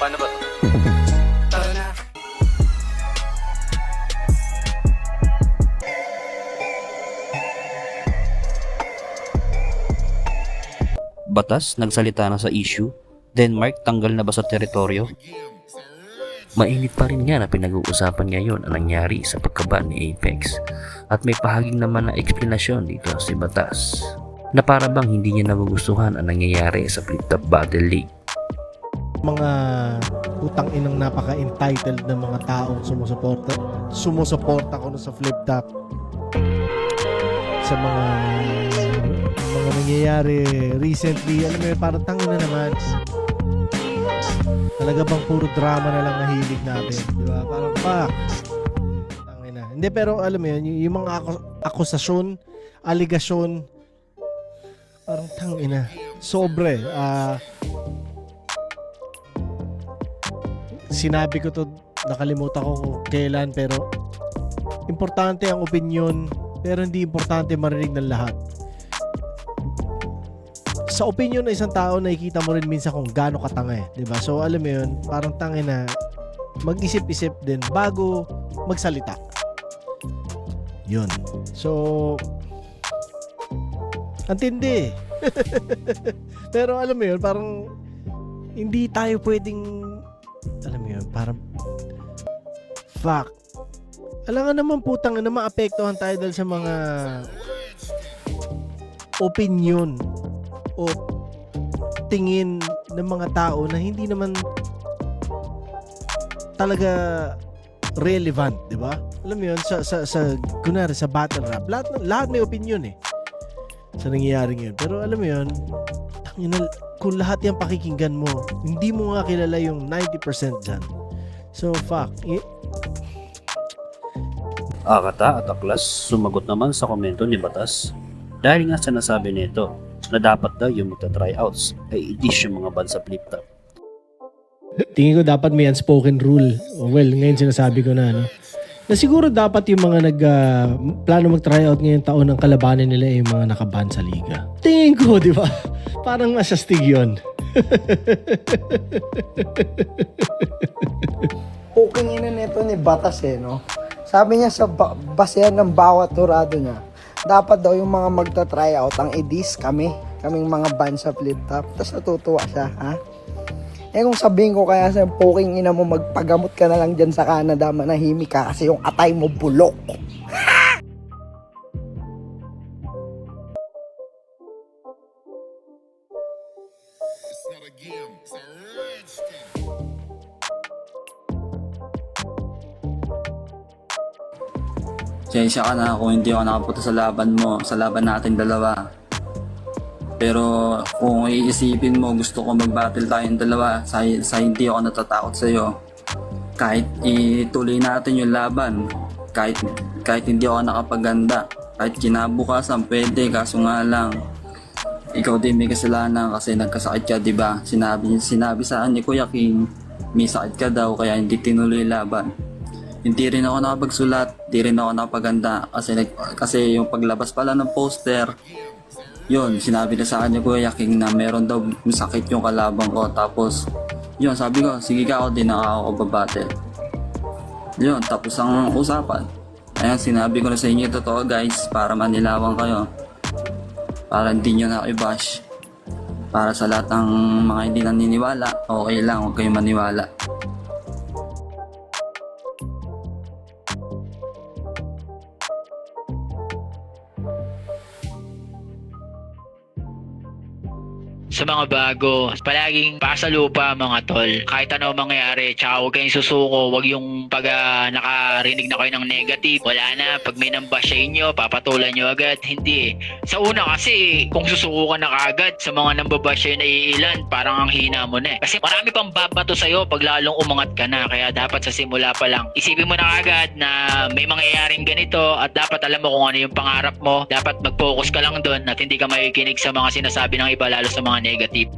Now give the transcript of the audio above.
Paano ba to? Tara na. Batas nagsalita na sa issue. Denmark tanggal na ba sa teritoryo? Mainit pa rin nga na pinag-uusapan ngayon ang nangyari sa pagkaban ni Apex. At may pahaging naman na eksplanasyon dito si Batas na para bang hindi niya nagugustuhan ang nangyayari sa Flip Top Battle League. Mga utang inang napaka-entitled na mga taong sumusuporta ko sa Flip Top sa mga nangyayari recently. Alam mo yun, parang tangin na naman. Talaga bang puro drama na lang nahilig natin, di ba? Parang fuck, tangin na. Hindi, pero alam mo yun, yung mga akusasyon, aligasyon, parang tangin na. Sobre. Sinabi ko to, nakalimutan ko kung kailan, pero importante ang opinion, pero hindi importante marinig ng lahat. Sa opinion ng isang tao, nakikita mo rin minsan kung gaano katanga eh, 'di ba? So alam mo 'yun, parang tangin na mag-isip-isip din bago magsalita. 'Yun. So antindi. Pero alam mo 'yun, parang hindi tayo pwedeng, alam mo 'yun, parang fuck. Alangan naman putang na maapektuhan tayo dahil sa mga opinion o tingin ng mga tao na hindi naman talaga relevant, 'di ba? Alam mo 'yun, sa kunwari sa battle rap, lahat may opinion eh sa nangyayari ngayon. Pero alam mo 'yun, kung lahat 'yan pakikinggan mo, hindi mo nga kilala yung 90% diyan. So fuck. Akata at Aklas sumagot naman sa komento ni Batas dahil nga sa nasabi nito na dapat daw yung magta-tryouts ay i-dish yung mga band sa Flip Top. Tingin ko dapat may unspoken rule. Well, ngayon sinasabi ko na, no? Na siguro dapat yung mga plano mag-tryout ngayong taon ng kalabanin nila yung mga nakaban sa liga. Tingin ko, di ba? Parang masastig yun. Puking ina nito ni Batas eh, no? Sabi niya sa basehan ng bawat turado niya, dapat daw yung mga magta-tryout ang i-diss kaming mga band sa Flip Top. Tapos natutuwa siya, ha? Eh kung sabihin ko kaya sa puking ina mo, magpagamot ka na lang dyan sa Canada, manahimik ka kasi yung atay mo bulok. Sensya ka na kung hindi ako nakapunta sa laban mo, sa laban natin dalawa. Pero kung iisipin mo, gusto ko mag-battle tayong dalawa sa hindi ako natatakot sa'yo. Kahit ituloy natin yung laban, kahit hindi ako nakapaganda, kahit kinabukasan pwede, kaso nga lang ikaw din may kasalanan kasi nagkasakit ka, di ba? Sinabi sa akin ni Kuya King, may sakit ka daw kaya hindi tinuloy laban. Hindi rin ako nakapagsulat, hindi rin ako nakapaganda kasi yung paglabas pala ng poster, yun, sinabi na sa akin ni Kuya King na meron daw sakit yung kalabang ko. Tapos, yun, sabi ko, sige ka ako, di na ako babattle. Yun, tapos ang usapan. Ayan, sinabi ko na sa inyo totoo guys, para manilawan kayo. Para hindi nyo na i-bash. Para sa lahat ng mga hindi naniniwala, okay lang, huwag kayong maniwala. Sa mga bago, palaging pasa lupa mga tol. Kahit ano mangyari, tsaka huwag kayong susuko, huwag yung pag nakarinig na kayo ng negative. Wala na, pag may nambash sa inyo, papatulan nyo agad. Hindi. Sa una kasi, kung susuko ka na kagad sa mga nambabash sa'yo na iilan, parang ang hina mo na eh. Kasi marami pang babato sa'yo pag lalong umangat ka na. Kaya dapat sa simula pa lang, isipin mo na kagad na may mangyayaring ganito at dapat alam mo kung ano yung pangarap mo. Dapat mag-focus ka lang doon at hindi ka makikinig sa mga sinasabi ng iba, lalo sa mga negative.